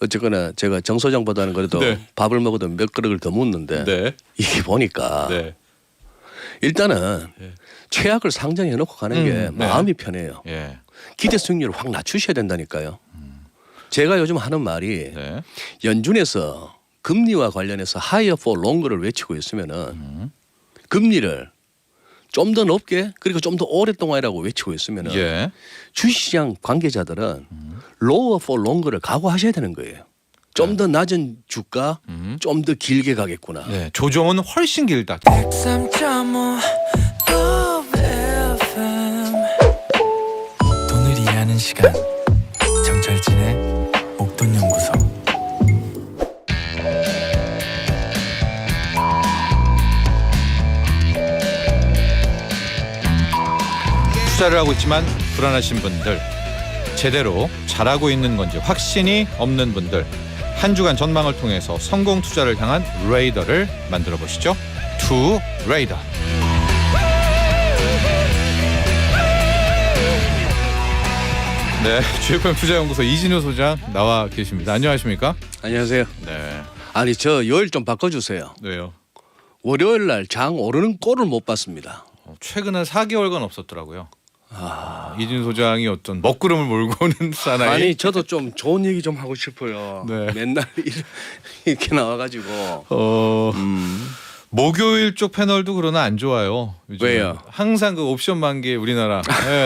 어쨌거나 제가 정 소장보다는 그래도 네. 밥을 먹어도 몇 그릇을 더 묻는데 네. 이게 보니까 네. 일단은 네. 최악을 상정해 놓고 가는 게 네. 마음이 편해요. 예. 기대 수익률을 확 낮추셔야 된다니까요. 제가 요즘 하는 말이 네. 연준에서 금리와 관련해서 higher for longer를 외치고 있으면은 금리를 좀 더 높게 그리고 좀 더 오랫동안이라고 외치고 있으면은 예. 주식시장 관계자들은 lower for longer를 각오하셔야 되는 거예요. 좀 더 낮은 주가, 좀 더 길게 가겠구나. 네. 조정은 훨씬 길다. 103.5 FM 돈을 이해하는 시간 정철진의 목돈연구소. 투자를 하고 있지만 불안하신 분들, 제대로 잘하고 있는 건지 확신이 없는 분들, 한 주간 전망을 통해서 성공 투자를 향한 레이더를 만들어 보시죠. 투 레이더. 네, GFM 투자연구소 이진우 소장 나와 계십니다. 안녕하십니까? 안녕하세요. 네. 아니 저 요일 좀 바꿔주세요. 왜요? 월요일 날 장 오르는 꼴을 못 봤습니다. 최근에 4개월간 없었더라고요. 이진우 소장이 어떤 먹구름을 몰고 오는 사나이. 아니 저도 좀 좋은 얘기 좀 하고 싶어요. 네. 맨날 이렇게 나와가지고 목요일 쪽 패널도 그러나 안 좋아요. 요즘은. 왜요? 항상 그 옵션 만기 우리나라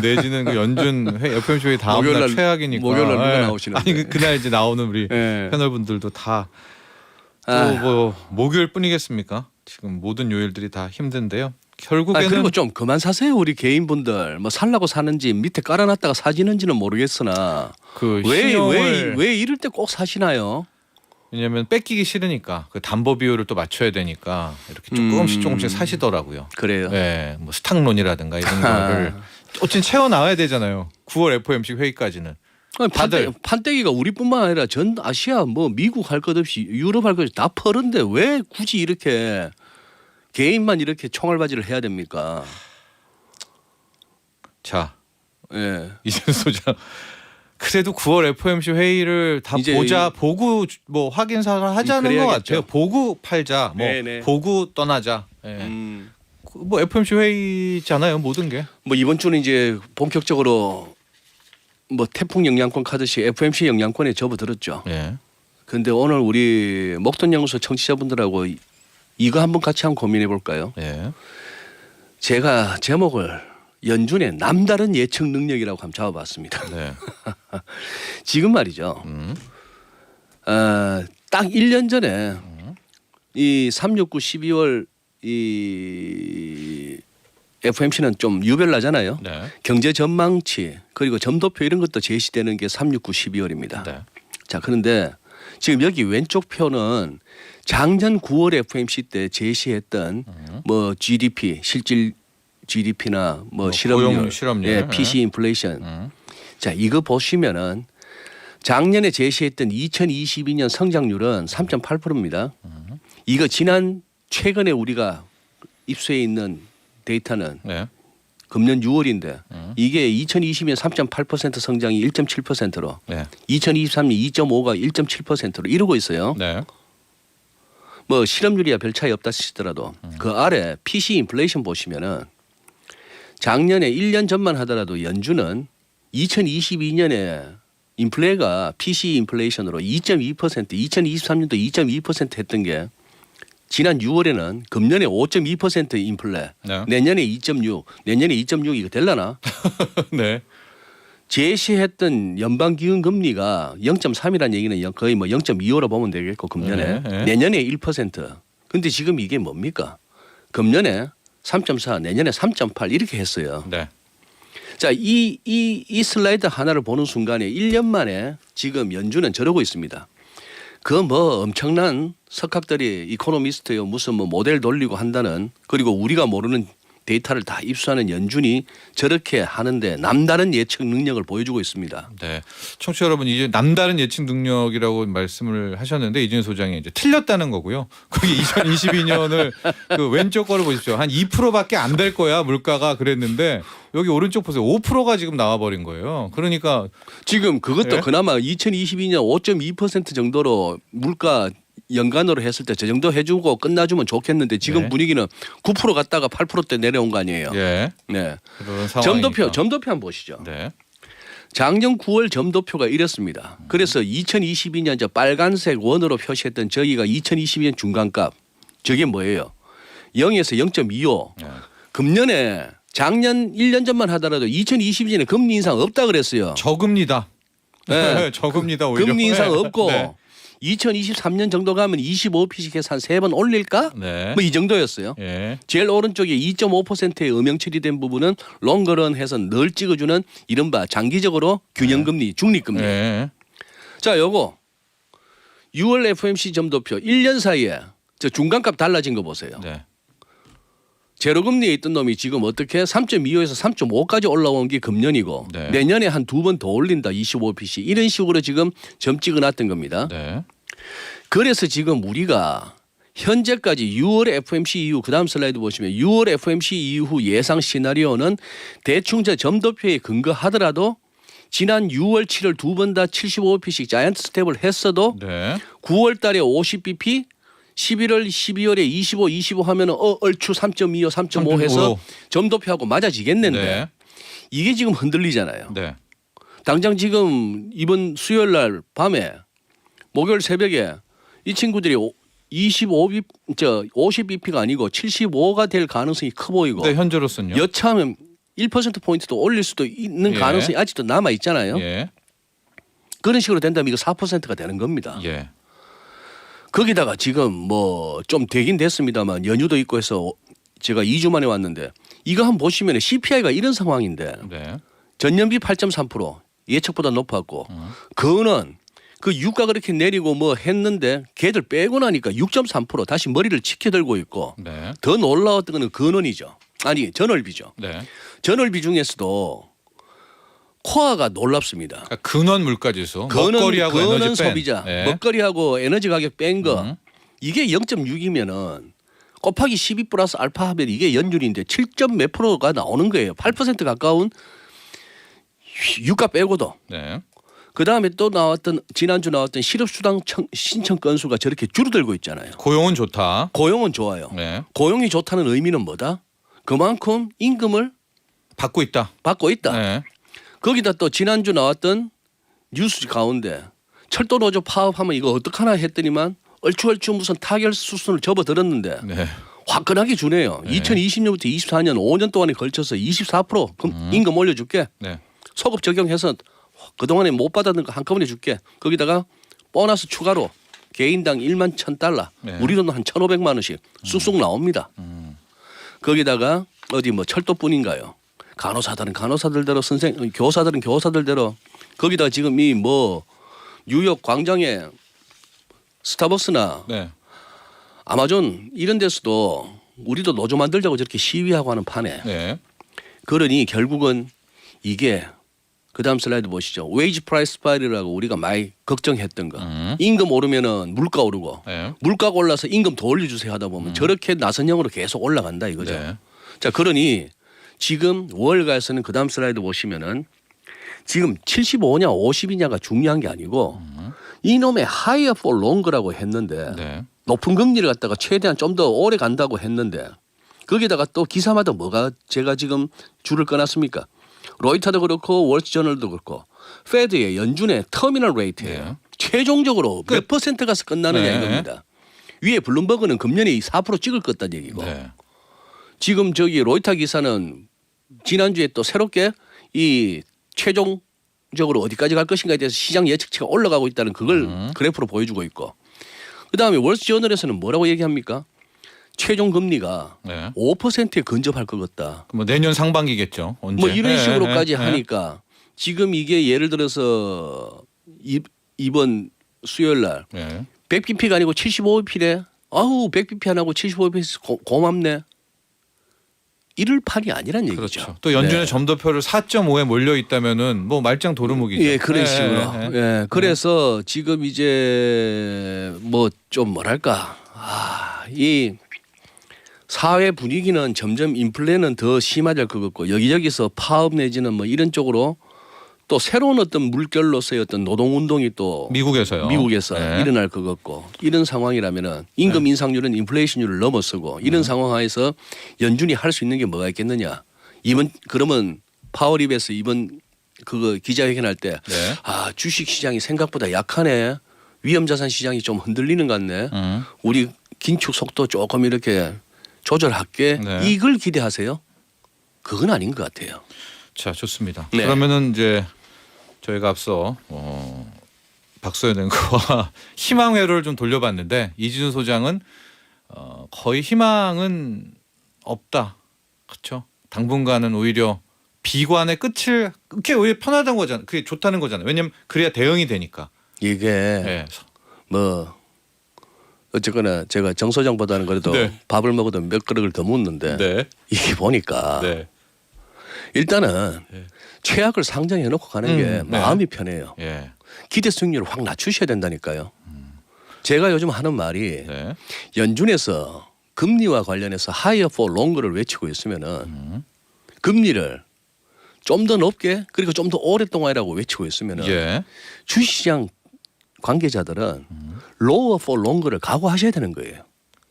내지는 그 연준 FMC 회의 다음 날 목요일날- 최악이니까. 목요일날 누가 예. 나오시는데? 아니 그날 이제 나오는 우리 예. 패널분들도 다 또 아. 뭐 목요일뿐이겠습니까? 지금 모든 요일들이 다 힘든데요. 결국에는 그리고 좀 그만 사세요 우리 개인분들. 뭐 살라고 사는지 밑에 깔아놨다가 사지는지는 모르겠으나 그 왜 신용을 이럴 때 꼭 사시나요? 왜냐하면 뺏기기 싫으니까 그 담보 비율을 또 맞춰야 되니까 이렇게 조금씩 사시더라고요. 그래요. 네, 뭐 스탁론이라든가 이런 거를 어쨌든 채워 나와야 되잖아요. 9월 FOMC 회의까지는. 아니, 다들. 판때기가 우리뿐만 아니라 전 아시아 뭐 미국 할 것 없이 유럽 할 것 없이 다 퍼른데 왜 굳이 이렇게 개인만 이렇게 총알바지를 해야 됩니까? 자, 예. 이준 소장. 그래도 9월 FOMC 회의를 다 이제 보고 뭐 확인사를 하자는 것 그래야겠죠. 같아요. 보고 팔자, 뭐 네네. 보고 떠나자. 예. 뭐 FOMC 회의잖아요, 모든 게. 뭐 이번 주는 이제 본격적으로 뭐 태풍 영향권 카듯이 FMC 영향권에 접어들었죠. 예. 근데 오늘 우리 목돈연구소 청취자분들하고 이거 한번 같이 한번 고민해 볼까요? 예. 제가 제목을 연준의 남다른 예측 능력이라고 한번 잡아봤습니다. 네. 지금 말이죠. 딱 1년 전에 이 369 12월 이 FMC는 좀 유별나잖아요. 네. 경제 전망치 그리고 점도표 이런 것도 제시되는 게 369 12월입니다. 네. 자, 그런데 지금 여기 왼쪽 표는 작년 9월 FMC 때 제시했던 뭐 GDP 실질 GDP나 뭐 고용 실업률, 실업률. 예, PC 인플레이션. 자, 이거 보시면은 작년에 제시했던 2022년 성장률은 3.8%입니다. 이거 최근에 우리가 입수해 있는 데이터는 네. 금년 6월인데 이게 2020년 3.8% 성장이 1.7%로 네. 2023년 2.5가 1.7%로 이러고 있어요. 네. 뭐 실업률이야 별 차이 없다 치더라도 그 아래 PC 인플레이션 보시면은 작년에 1년 전만 하더라도 연준은 2022년에 인플레가 PC 인플레이션으로 2.2%, 2023년도 2.2% 했던 게 지난 6월에는 금년에 5.2% 인플레, 네. 내년에 2.6, 내년에 2.6 이거 될라나? 네. 제시했던 연방기금 금리가 0.3이라는 얘기는 거의 뭐 0.25로 보면 되겠고 금년에 네, 네. 내년에 1%. 근데 지금 이게 뭡니까? 금년에 3.4, 내년에 3.8 이렇게 했어요. 네. 자, 이 슬라이드 하나를 보는 순간에 1년 만에 지금 연준은 저러고 있습니다. 그 뭐 엄청난 석학들이 이코노미스트요 무슨 뭐 모델 돌리고 한다는 그리고 우리가 모르는 데이터를 다 입수하는 연준이 저렇게 하는데 남다른 예측 능력을 보여주고 있습니다. 네, 청취자 여러분 이제 남다른 예측 능력이라고 말씀을 하셨는데 이준희 소장이 이제 틀렸다는 거고요. 거기 2022년을 그 왼쪽 거를 보십시오. 한 2%밖에 안 될 거야 물가가 그랬는데 여기 오른쪽 보세요. 5%가 지금 나와버린 거예요. 그러니까 지금 그것도 예? 그나마 2022년 5.2% 정도로 물가 연간으로 했을 때 저 정도 해주고 끝나주면 좋겠는데 지금 네. 분위기는 9% 갔다가 8%대 내려온 거 아니에요. 예, 네. 그런 상황이니까. 점도표 한번 보시죠. 네, 작년 9월 점도표가 이랬습니다. 그래서 2022년 저 빨간색 원으로 표시했던 저기가 2022년 중간값. 저게 뭐예요? 0에서 0.25. 예. 금년에 작년 1년 전만 하더라도 2022년에 금리 인상 없다 그랬어요. 저금리다. 네. 저금리다 오히려. 금리 인상 네. 없고 네. 2023년 정도 가면 25p씩 해서 한 3번 올릴까? 네. 뭐 이 정도였어요. 예. 제일 오른쪽에 2.5%의 음영 처리된 부분은 롱거런 해서 늘 찍어주는 이른바 장기적으로 균형금리, 중립금리. 예. 자, 요거 6월 FOMC 점도표 1년 사이에 저 중간값 달라진 거 보세요. 네. 제로금리에 있던 놈이 지금 어떻게 3.25에서 3.5까지 올라온 게 금년이고 네. 내년에 한 2번 더 올린다 25pc 이런 식으로 지금 점 찍어놨던 겁니다. 네. 그래서 지금 우리가 현재까지 6월 FOMC 이후 그다음 슬라이드 보시면 6월 FOMC 이후 예상 시나리오는 대충 저 점도표에 근거하더라도 지난 6월 7월 두 번 다 75pc 자이언트 스텝을 했어도 네. 9월 달에 50bp 11월 12월에 25 하면은 얼추 3.25 3.5 해서 점도표하고 맞아지겠는데 네. 이게 지금 흔들리잖아요. 네. 당장 지금 이번 수요일 날 밤에 목요일 새벽에 이 친구들이 50bp가 아니고 75가 될 가능성이 커 보이고 네, 현재로서는요. 여차하면 1% 포인트도 올릴 수도 있는 예. 가능성이 아직도 남아 있잖아요. 예. 그런 식으로 된다면 이거 4%가 되는 겁니다. 예. 거기다가 지금 뭐 좀 되긴 됐습니다만 연휴도 있고 해서 제가 2주 만에 왔는데 이거 한번 보시면 CPI가 이런 상황인데 네. 전년비 8.3% 예측보다 높았고 그거는 그 유가 그렇게 내리고 뭐 했는데 걔들 빼고 나니까 6.3% 다시 머리를 치켜들고 있고 네. 더 놀라웠던 거는 근원이죠. 아니 전월비죠. 네. 전월비 중에서도 코아가 놀랍습니다. 그러니까 근원 물가지수. 먹거리하고 근원 에너지 뺀. 소비자, 예. 먹거리하고 에너지 가격 뺀 거 이게 0.6이면은 곱하기 12 플러스 알파 하면 이게 연율인데 7점 몇 프로가 나오는 거예요. 8% 가까운 유가 빼고도. 네. 그 다음에 또 나왔던 지난주 나왔던 실업수당 신청 건수가 저렇게 줄어들고 있잖아요. 고용은 좋다. 고용은 좋아요. 네. 고용이 좋다는 의미는 뭐다? 그만큼 임금을 받고 있다. 받고 있다. 네. 거기다 또 지난주 나왔던 뉴스 가운데 철도 노조 파업하면 이거 어떡하나 했더니만 얼추 무슨 타결 수순을 접어들었는데 네. 화끈하게 주네요. 네. 2020년부터 24년 5년 동안에 걸쳐서 24% 임금 올려줄게. 네. 소급 적용해서 그동안에 못 받았는 거 한꺼번에 줄게. 거기다가 보너스 추가로 개인당 1만 1,000달러. 네. 우리 돈 한 1,500만 원씩 쑥쑥 나옵니다. 거기다가 어디 뭐 철도뿐인가요? 간호사들은 간호사들대로 교사들은 교사들대로 거기다 지금 이 뭐 뉴욕 광장에 스타벅스나 네. 아마존 이런 데서도 우리도 노조 만들자고 저렇게 시위하고 하는 판에 네. 그러니 결국은 이게 그다음 슬라이드 보시죠. 웨이지 프라이스 파일이라고 우리가 많이 걱정했던 거. 임금 오르면은 물가 오르고 네. 물가가 올라서 임금 더 올려주세요 하다 보면 저렇게 나선형으로 계속 올라간다 이거죠. 네. 자 그러니 지금 월가에서는 그다음 슬라이드 보시면은 지금 75냐 50이냐가 중요한 게 아니고 이놈의 higher for longer라고 했는데 네. 높은 금리를 갖다가 최대한 좀 더 오래 간다고 했는데 거기다가 또 기사마다 뭐가 제가 지금 줄을 꺼놨습니까? 로이터도 그렇고 월스저널도 그렇고 페드의 연준의 터미널 레이트예요. 네. 최종적으로 몇 퍼센트 가서 끝나느냐 네. 이겁니다. 위에 블룸버그는 금년에 4% 찍을 거다는 얘기고 네. 지금 저기 로이터 기사는 지난주에 또 새롭게 이 최종적으로 어디까지 갈 것인가에 대해서 시장 예측치가 올라가고 있다는 그걸 그래프로 보여주고 있고 그다음에 월스저널에서는 뭐라고 얘기합니까? 최종 금리가 네. 5%에 근접할 것 같다. 뭐 내년 상반기겠죠. 언제? 뭐 이런 네. 식으로까지 네. 하니까 지금 이게 예를 들어서 이번 수요일 날 네. 100bp가 아니고 75bp래. 아우 100bp 안 하고 75bp 고맙네. 이럴 판이 아니란 얘기죠. 그렇죠. 또 연준의 네. 점도표를 4.5에 몰려 있다면은 뭐 말짱 도루묵이죠. 예, 그런 예, 식으로. 예, 예. 예, 그래서 지금 이제 뭐 좀 뭐랄까, 이 사회 분위기는 점점 인플레는 더 심해질 것 같고 여기저기서 파업 내지는 뭐 이런 쪽으로 또 새로운 어떤 물결로서의 어떤 노동운동이 또 미국에서요. 미국에서 예. 일어날 것 같고 이런 상황이라면은 임금 인상률은 인플레이션율을 넘어서고 이런 상황 하에서 연준이 할 수 있는 게 뭐가 있겠느냐. 이번 그러면 파월 입에서 이번 그거 기자회견할 때 네. 주식 시장이 생각보다 약하네. 위험자산 시장이 좀 흔들리는 것 같네. 우리 긴축 속도 조금 이렇게 조절할게. 네. 이걸 기대하세요? 그건 아닌 것 같아요. 자, 좋습니다. 네. 그러면은 이제 저희가 앞서 박소연 앵커와 희망 회로를 좀 돌려봤는데 이진우 소장은 거의 희망은 없다. 그렇죠? 당분간은 오히려 비관의 끝을 그게 오히려 편하다는 거잖아. 그게 좋다는 거잖아요. 왜냐면 그래야 대응이 되니까. 이게 예. 뭐 어쨌거나 제가 정 소장보다는 그래도 네. 밥을 먹어도 몇 그릇을 더 묻는데 네. 이게 보니까 네. 일단은 네. 최악을 상정해 놓고 가는 게 네. 마음이 편해요. 예. 기대 수익률을 확 낮추셔야 된다니까요. 제가 요즘 하는 말이 네. 연준에서 금리와 관련해서 higher for longer를 외치고 있으면은 금리를 좀 더 높게 그리고 좀 더 오랫동안이라고 외치고 있으면은 예. 주식시장 관계자들은 lower for longer를 각오하셔야 되는 거예요.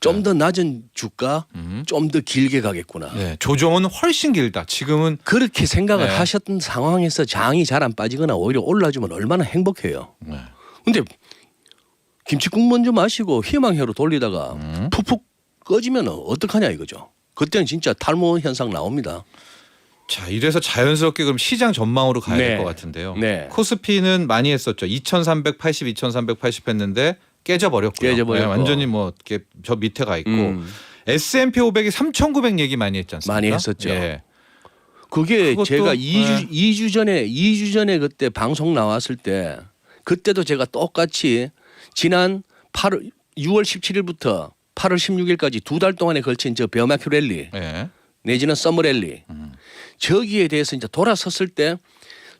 좀 더 낮은 주가, 좀 더 길게 가겠구나. 네. 조정은 훨씬 길다. 지금은 그렇게 생각을 네. 하셨던 상황에서 장이 잘 안 빠지거나 오히려 올라주면 얼마나 행복해요. 네. 근데 김치국 먼저 마시고 희망회로 돌리다가 푹푹 꺼지면 어떡하냐 이거죠. 그때는 진짜 탈모 현상 나옵니다. 자, 이래서 자연스럽게 그럼 시장 전망으로 가야 네. 될 것 같은데요. 네. 코스피는 많이 했었죠. 2,380, 2,380 했는데 깨져버렸고요. 깨져버렸고. 네, 완전히 뭐 이렇게 저 밑에 가 있고 S&P 500이 3,900 얘기 많이 했지 않습니까? 많이 했었죠. 예. 그게 그것도, 제가 네. 2주 전에 그때 방송 나왔을 때 그때도 제가 똑같이 지난 6월 17일부터 8월 16일까지 2달 동안에 걸친 저 베어마큐 랠리 예. 내지는 서머 랠리 저기에 대해서 이제 돌아섰을 때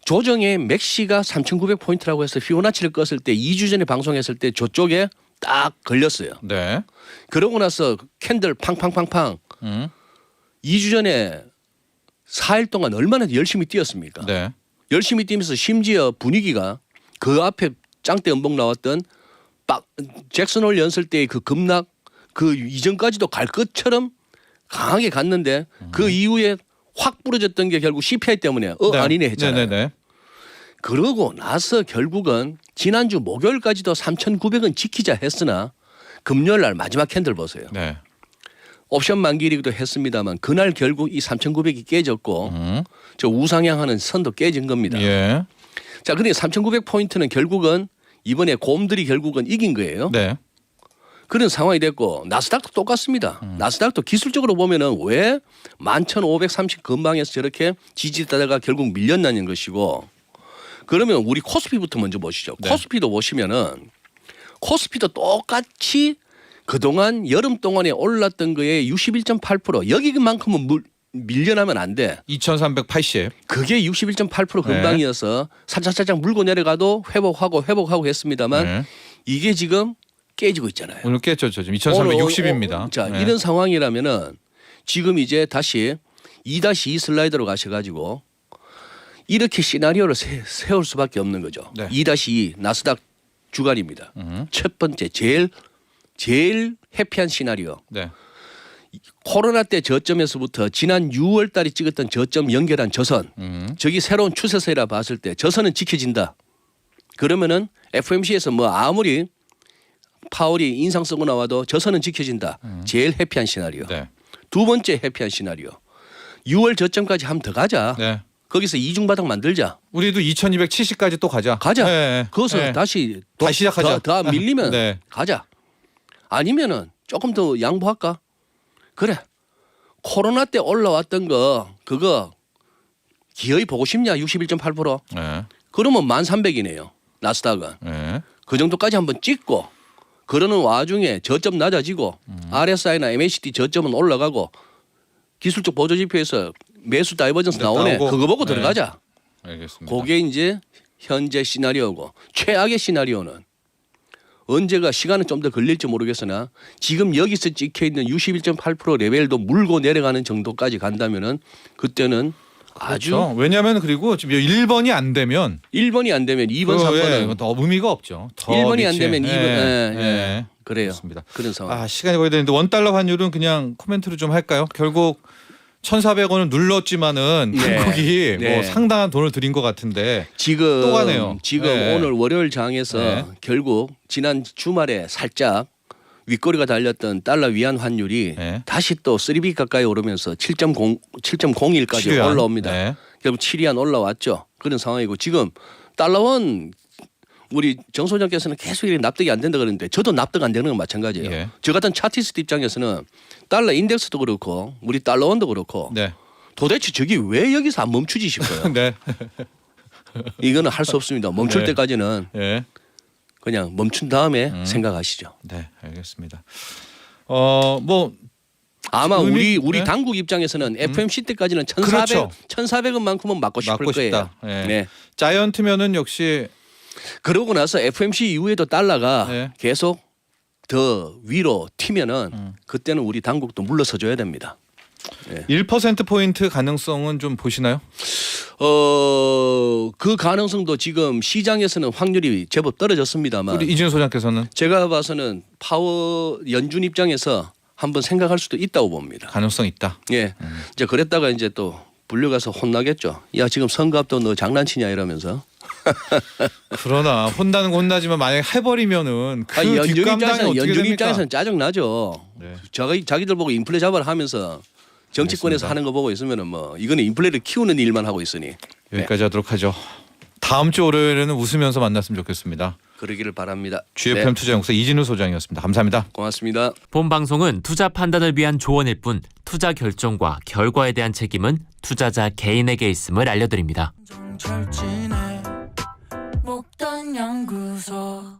조정의 맥시가 3,900포인트라고 해서 피보나치를 껐을 때 2주 전에 방송했을 때 저쪽에 딱 걸렸어요. 네. 그러고 나서 캔들 팡팡팡팡 2주 전에 4일 동안 얼마나 열심히 뛰었습니까? 네. 열심히 뛰면서 심지어 분위기가 그 앞에 짱대 음봉 나왔던 잭슨홀 연설 때의 그 급락 그 이전까지도 갈 것처럼 강하게 갔는데 그 이후에 확 부러졌던 게 결국 CPI 때문에 네. 아니네 했잖아요. 네네네. 그러고 나서 결국은 지난주 목요일까지도 3,900은 지키자 했으나 금요일 날 마지막 캔들 보세요. 네. 옵션 만기이기도 했습니다만 그날 결국 이 3,900이 깨졌고 저 우상향하는 선도 깨진 겁니다. 예. 자, 그러니까 3,900포인트는 결국은 이번에 곰들이 결국은 이긴 거예요. 네. 그런 상황이 됐고 나스닥도 똑같습니다. 나스닥도 기술적으로 보면은 왜 11,530 근방에서 저렇게 지지다가 결국 밀렸냐는 것이고 그러면 우리 코스피부터 먼저 보시죠. 네. 코스피도 보시면은 코스피도 똑같이 그동안 여름 동안에 올랐던 거에 61.8% 여기만큼은 밀려나면 안 돼. 2,380. 그게 61.8% 근방이어서 살짝 물고 내려가도 회복하고 했습니다만 네. 이게 지금 깨지고 있잖아요. 오늘 깼죠. 지금 2,360입니다. 자, 네. 이런 상황이라면은 지금 이제 다시 2-2 슬라이드로 가셔가지고 이렇게 시나리오를 세울 수밖에 없는 거죠. 네. 2-2 나스닥 주간입니다. 첫 번째 제일 해피한 시나리오. 네. 코로나 때 저점에서부터 지난 6월 달에 찍었던 저점 연결한 저선. 저기 새로운 추세세라 봤을 때 저선은 지켜진다. 그러면은 FOMC에서 뭐 아무리 파월이 인상 쓰고 나와도 저선은 지켜진다. 제일 해피한 시나리오. 네. 두 번째 해피한 시나리오. 6월 저점까지 한번 더 가자. 네. 거기서 이중바닥 만들자. 우리도 2,270까지 또 가자. 가자. 네. 거기서 네. 다시 다시 시작하자. 더 밀리면 네. 가자. 아니면은 조금 더 양보할까? 그래. 코로나 때 올라왔던 거 그거 기어이 보고 싶냐? 61.8%. 네. 그러면 1,300이네요. 나스닥은. 네. 그 정도까지 한번 찍고 그러는 와중에 저점 낮아지고 RSI나 MACD 저점은 올라가고 기술적 보조 지표에서 매수 다이버전스 네, 나오네. 나오고. 그거 보고 네. 들어가자. 알겠습니다. 그게 이제 현재 시나리오고 최악의 시나리오는 언제가 시간은 좀 더 걸릴지 모르겠으나 지금 여기서 찍혀 있는 61.8% 레벨도 물고 내려가는 정도까지 간다면은 그때는 아주 그렇죠. 왜냐하면 그리고 지금 1번이 안 되면 1번이 안 되면 2번, 3번은 더 의미가 없죠. 더 1번이 안 밑에. 되면 2번 예. 그래요. 그렇습니다. 그런 상황. 아, 시간이 거의 되는데 원달러 환율은 그냥 코멘트를 좀 할까요? 결국 1,400원은 눌렀지만은 네. 한국이 네. 뭐 상당한 돈을 들인 것 같은데 지금 또 가네요. 지금 네. 오늘 월요일 장에서 네. 결국 지난 주말에 살짝 윗꼬리가 달렸던 달러 위안 환율이 네. 다시 또 3B 가까이 오르면서 7.01까지 7위안. 올라옵니다. 네. 결국 7위안 올라왔죠. 그런 상황이고 지금 달러원 우리 정 소장께서는 계속 이렇게 납득이 안 된다 그러는데 저도 납득 안 되는 건 마찬가지예요. 예. 저 같은 차티스트 입장에서는 달러 인덱스도 그렇고 우리 달러원도 그렇고 네. 도대체 저기 왜 여기서 안 멈추지 싶어요. 네. 이거는 할 수 없습니다. 멈출 네. 때까지는 예. 그냥 멈춘 다음에 생각하시죠. 네, 알겠습니다. 뭐 아마 의미- 우리 네? 당국 입장에서는 FMC 때까지는 1,400 그렇죠. 1,400원만큼은 맞고 싶을 맞고 거예요. 싶다. 예. 네. 자이언트면은 역시 그러고 나서 FMC 이후에도 달러가 네. 계속 더 위로 튀면은 그때는 우리 당국도 물러서 줘야 됩니다. 1% 포인트 가능성은 좀 보시나요? 그 가능성도 지금 시장에서는 확률이 제법 떨어졌습니다만 우리 이진우 소장께서는 제가 봐서는 파워 연준 입장에서 한번 생각할 수도 있다고 봅니다. 가능성 있다. 예. 이제 그랬다가 이제 또 불려가서 혼나겠죠. 야 지금 선거 앞도 너 장난치냐 이러면서. 그러나 혼나는 거 혼나지만 만약에 해버리면은 그 아니, 연준 뒷감당이 입장에서는 어떻게 연준 됩니까? 입장에서는 짜증 나죠. 네. 자기들 보고 인플레 잡아라 하면서 정치권에서 알겠습니다. 하는 거 보고 있으면은 뭐 이거는 인플레를 키우는 일만 하고 있으니 여기까지 하도록 하죠. 다음 주 월요일에는 웃으면서 만났으면 좋겠습니다. 그러기를 바랍니다. GFM 네, 투자연구소 이진우 소장이었습니다. 감사합니다. 고맙습니다. 본 방송은 투자 판단을 위한 조언일 뿐 투자 결정과 결과에 대한 책임은 투자자 개인에게 있음을 알려드립니다. 정철진의 목돈 연구소